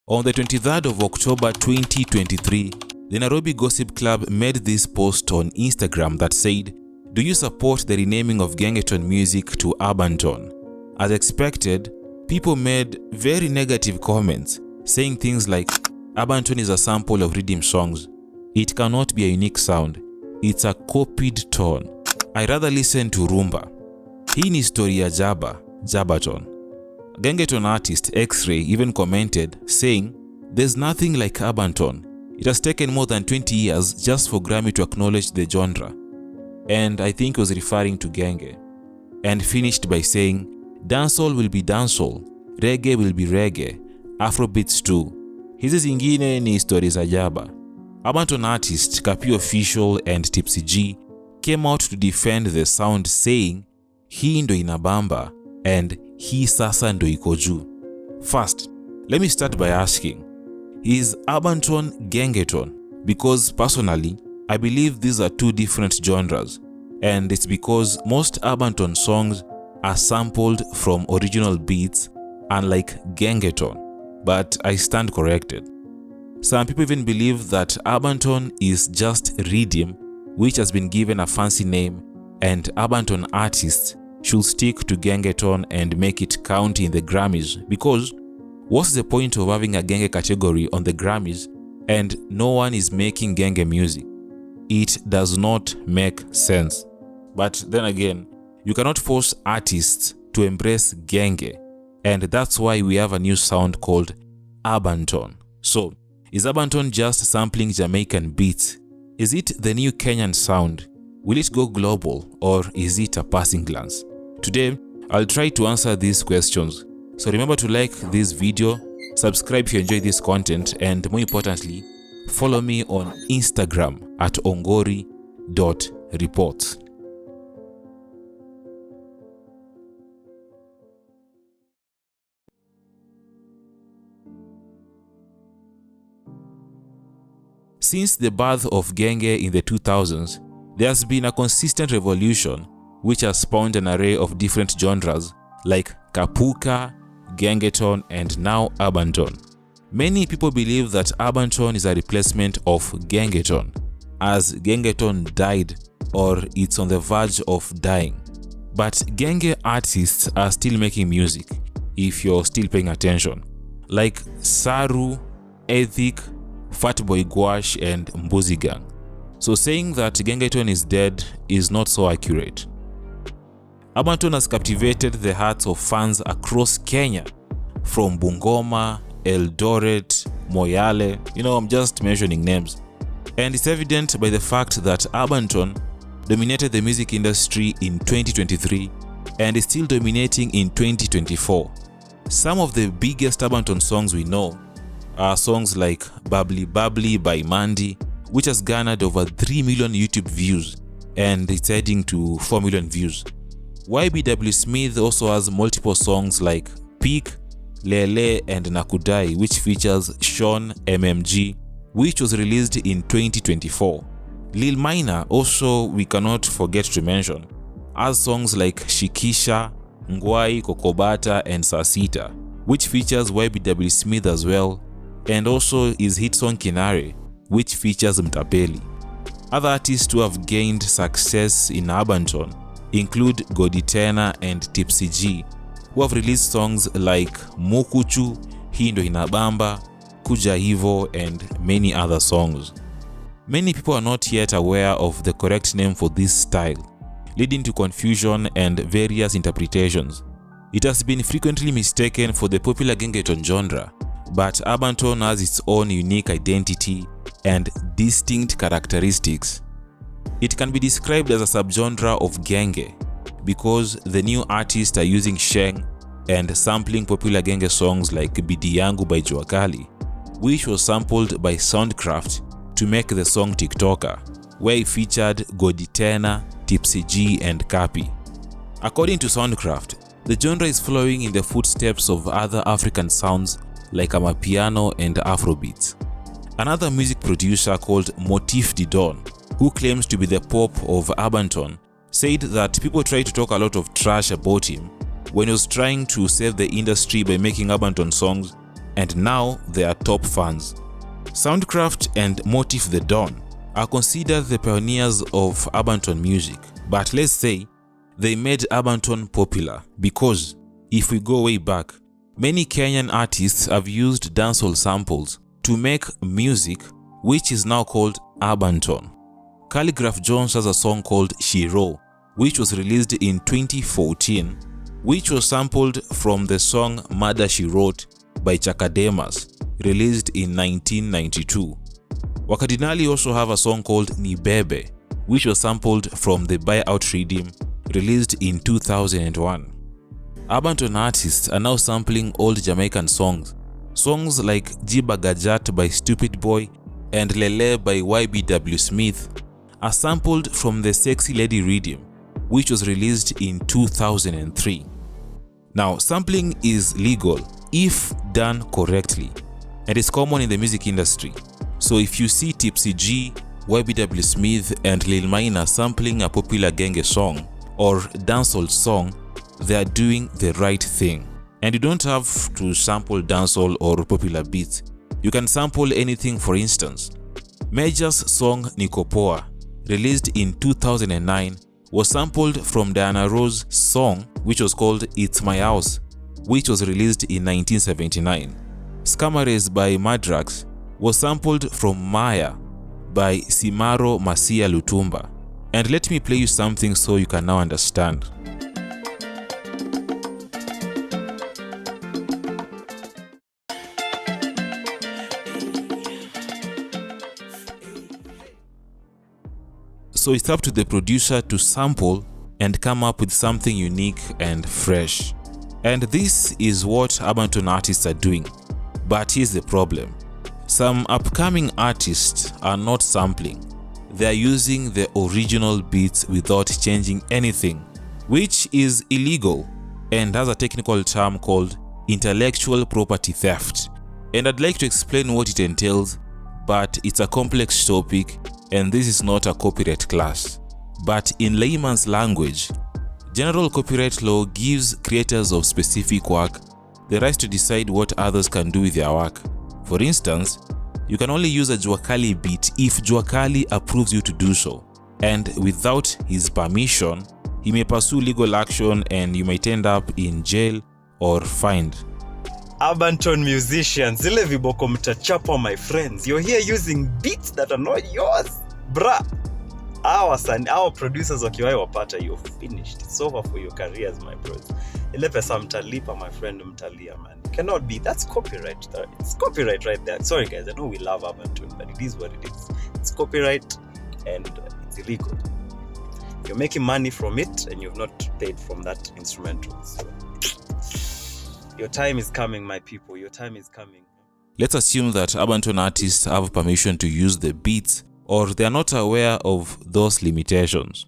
On the 23rd of October 2023, the Nairobi Gossip Club made this post on Instagram that said, "Do you support the renaming of Gengeton music to Arbantone?" As expected, people made very negative comments, saying things like, "Arbantone is a sample of rhythm songs. It cannot be a unique sound. It's a copied tone. I rather listen to rumba. Hii ni story ya Jabaton." Gengeton artist X-Ray even commented, saying, "There's nothing like Arbantone. It has taken more than 20 years just for Grammy to acknowledge the genre." And I think he was referring to Genge. And finished by saying, "Dancehall will be dancehall, reggae will be reggae, Afrobeats too. Hizi zingine ni stories za jaba." Arbantone artist Kapi Official and Tipsy G came out to defend the sound, saying, "Hii ndo inabamba and hii sasa ndo iko juu." First, let me start by asking, is Arbantone Gengeton? Because personally, I believe these are two different genres, and it's because most Arbantone songs are sampled from original beats, unlike Gengeton, but I stand corrected. Some people even believe that Arbantone is just rhythm which has been given a fancy name, and Arbantone artists should stick to Gengeton and make it count in the Grammys, because what's the point of having a Genge category on the Grammys and no one is making Genge music? It does not make sense. But then again, you cannot force artists to embrace Genge, and that's why we have a new sound called Arbantone. So, is Arbantone just sampling Jamaican beats? Is it the new Kenyan sound? Will it go global, or is it a passing glance? Today, I'll try to answer these questions. So remember to like this video, subscribe if you enjoy this content, and more importantly, follow me on Instagram at ongori.reports. Since the birth of Genge in the 2000s, there has been a consistent revolution which has spawned an array of different genres like Kapuka, Gengeton, and now Arbantone. Many people believe that Arbantone is a replacement of Gengeton, as Gengeton died or it's on the verge of dying. But Genge artists are still making music, if you're still paying attention, like Saru, Ethic, Fatboy Gwash, and Mbuzi Gang. So saying that Gengeton is dead is not so accurate. Arbantone has captivated the hearts of fans across Kenya, from Bungoma, Eldoret, Moyale, I'm just mentioning names. And it's evident by the fact that Arbantone dominated the music industry in 2023 and is still dominating in 2024. Some of the biggest Arbantone songs we know are songs like Bubbly Bubbly by Mandy, which has garnered over 3 million YouTube views and it's heading to 4 million views. YBW Smith also has multiple songs like Peak, Lele, and Nakudai, which features Sean MMG, which was released in 2024. Lil Minor also, we cannot forget to mention, has songs like Shikisha, Ngwai, Kokobata, and Sasita, which features YBW Smith as well, and also his hit song Kinare, which features Mtapeli. Other artists who have gained success in Arbantone include Goditena and Tipsy G, who have released songs like Mukuchu, Hii Ndo Inabamba, Kuja Hivo, and many other songs. Many people are not yet aware of the correct name for this style, leading to confusion and various interpretations. It has been frequently mistaken for the popular Gengeton genre, but Arbantone has its own unique identity and distinct characteristics. It can be described as a subgenre of Genge because the new artists are using sheng and sampling popular Genge songs like Bidi Yangu by Jua Kali, which was sampled by Soundcraft to make the song TikToker, where he featured Goditena, Tipsy G, and Kapi. According to Soundcraft, the genre is following in the footsteps of other African sounds like Amapiano and Afrobeats. Another music producer called Motif Didon, who claims to be the Pope of Arbantone, said that people try to talk a lot of trash about him when he was trying to save the industry by making Arbantone songs and now they are top fans. Soundcraft and Motif the Don are considered the pioneers of Arbantone music, but let's say they made Arbantone popular because, if we go way back, many Kenyan artists have used dancehall samples to make music which is now called Arbantone. Calligraph Jones has a song called Shiro, which was released in 2014, which was sampled from the song Murder She Wrote by Chakademas, released in 1992. Wakadinali also have a song called Nibebe, which was sampled from the Buyout Rhythm, released in 2001. Arbantone artists are now sampling old Jamaican songs. Songs like Jiba Gajat by Stupid Boy and Lele by YBW Smith are sampled from the Sexy Lady Rhythm, which was released in 2003. Now, sampling is legal if done correctly, and is common in the music industry. So if you see Tipsy G, YBW Smith and Lil Maina sampling a popular genge song or dancehall song, they are doing the right thing. And you don't have to sample dancehall or popular beats. You can sample anything. For instance, Major's song Nikopoa, released in 2009, was sampled from Diana Ross's song which was called It's My House, which was released in 1979. Scamares by Madrax was sampled from Maya by Simaro Masia Lutumba. And let me play you something so you can now understand. So it's up to the producer to sample and come up with something unique and fresh. And this is what Arbantone artists are doing. But here's the problem. Some upcoming artists are not sampling. They are using the original beats without changing anything, which is illegal and has a technical term called intellectual property theft. And I'd like to explain what it entails, but it's a complex topic and this is not a copyright class. But in layman's language, general copyright law gives creators of specific work the right to decide what others can do with their work. For instance, you can only use a Juakali beat if Juakali approves you to do so, and without his permission, he may pursue legal action and you might end up in jail or fined. Arbantone musicians, zile viboko mtachapa, my friends. You're here using beats that are not yours. Bruh. Our producers wakiwai wapata, you're finished. It's over for your careers, my bros. Ile pesa mtalipa, my friend, mtalia, man. It cannot be. That's copyright. It's copyright right there. Sorry guys, I know we love Arbantone, but it is what it is. It's copyright and it's illegal. You're making money from it and you've not paid from that instrumental. So your time is coming, my people. Your time is coming. Let's assume that Arbantone artists have permission to use the beats, or they are not aware of those limitations.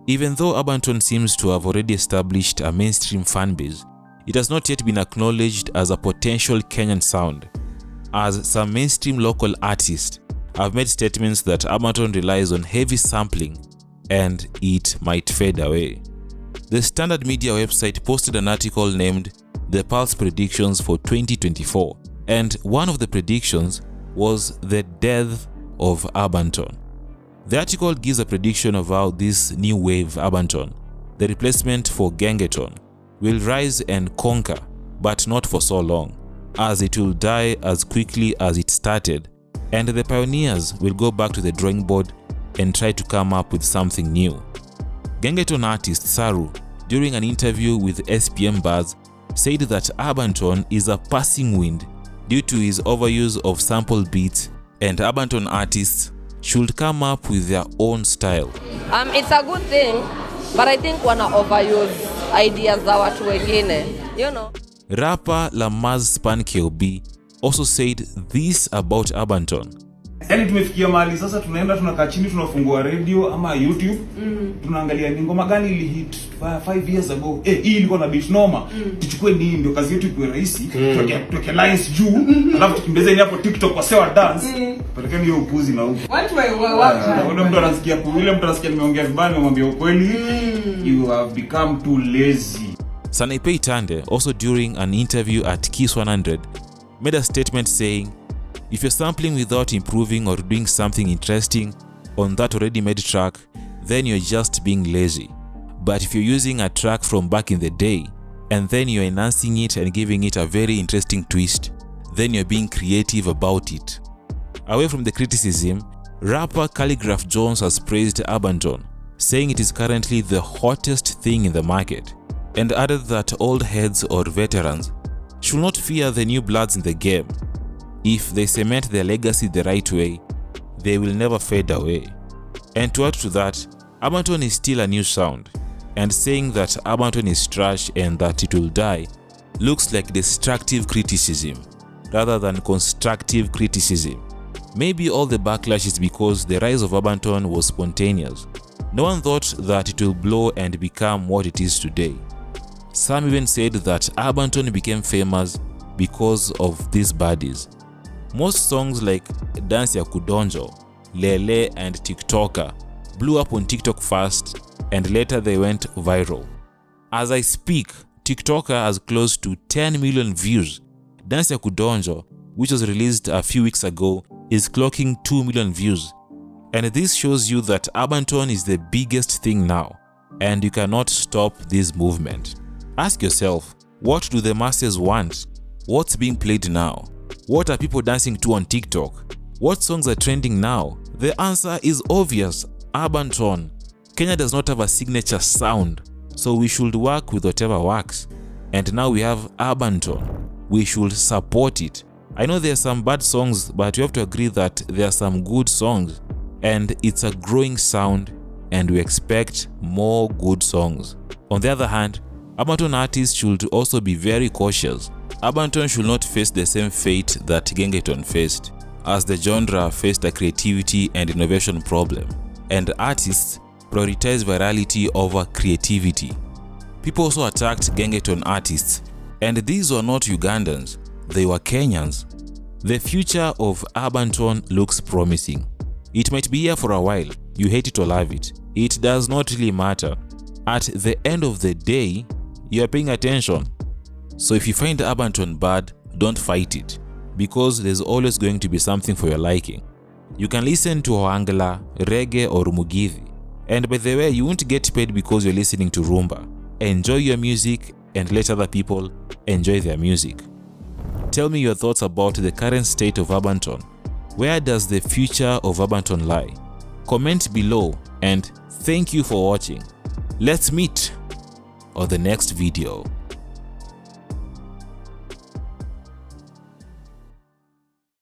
Even though Arbantone seems to have already established a mainstream fanbase, it has not yet been acknowledged as a potential Kenyan sound, as some mainstream local artists have made statements that Arbantone relies on heavy sampling and it might fade away. The Standard Media website posted an article named The Pulse Predictions for 2024, and one of the predictions was the death of Arbantone. The article gives a prediction of how this new wave Arbantone, the replacement for Gengeton, will rise and conquer, but not for so long, as it will die as quickly as it started, and the pioneers will go back to the drawing board and try to come up with something new. Gengeton artist Saru, during an interview with SPM Buzz, said that Arbantone is a passing wind due to his overuse of sample beats, and Arbantone artists should come up with their own style. It's a good thing, but I think wana overuse ideas za watu wengine, you know. Rapper Lamaz Span KOB also said this about Arbantone. Yaani tumefikia mahali sasa tunaenda tunakaa chini tunafungua radio ama YouTube, tunaangalia ni ngoma gani ili hit 5 years ago. Hii ilikuwa na beat noma. Tuchukue nini ndio kazi yetu iwe rahisi. Tuweke lines juu, alafu tukimbeze hapo TikTok wasewa dance. Pelekeni hiyo upuzi na huko. Watu wa Ule mtu anasikia nimeongea vibaya nimwambia ukweli. You have become too lazy. Sanaipei Tande, also during an interview at Kiss 100, made a statement saying, "If you're sampling without improving or doing something interesting on that already made track, then you're just being lazy. But if you're using a track from back in the day, and then you're enhancing it and giving it a very interesting twist, then you're being creative about it." Away from the criticism, rapper Calligraph Jones has praised Arbantone, saying it is currently the hottest thing in the market, and added that old heads or veterans should not fear the new bloods in the game. If they cement their legacy the right way, they will never fade away. And to add to that, Arbantone is still a new sound, and saying that Arbantone is trash and that it will die looks like destructive criticism rather than constructive criticism. Maybe all the backlash is because the rise of Arbantone was spontaneous. No one thought that it will blow and become what it is today. Some even said that Arbantone became famous because of these baddies. Most songs like Dance Ya Kudonjo, Lele and TikToker blew up on TikTok first and later they went viral. As I speak, TikToker has close to 10 million views. Dance Ya Kudonjo, which was released a few weeks ago, is clocking 2 million views. And this shows you that Arbantone is the biggest thing now, and you cannot stop this movement. Ask yourself, what do the masses want? What's being played now? What are people dancing to on TikTok? What songs are trending now? The answer is obvious: Arbantone. Kenya does not have a signature sound, so we should work with whatever works. And now we have Arbantone. We should support it. I know there are some bad songs, but we have to agree that there are some good songs, and it's a growing sound, and we expect more good songs. On the other hand, Arbantone artists should also be very cautious. Arbantone should not face the same fate that Gengeton faced, as the genre faced a creativity and innovation problem, and artists prioritize virality over creativity. People also attacked Gengeton artists, and these were not Ugandans, they were Kenyans. The future of Arbantone looks promising. It might be here for a while, you hate it or love it. It does not really matter. At the end of the day, you are paying attention. So if you find Arbantone bad, don't fight it, because there's always going to be something for your liking. You can listen to Ohangla, reggae or mugithi. And by the way, you won't get paid because you're listening to rumba. Enjoy your music and let other people enjoy their music. Tell me your thoughts about the current state of Arbantone. Where does the future of Arbantone lie? Comment below, and thank you for watching. Let's meet on the next video.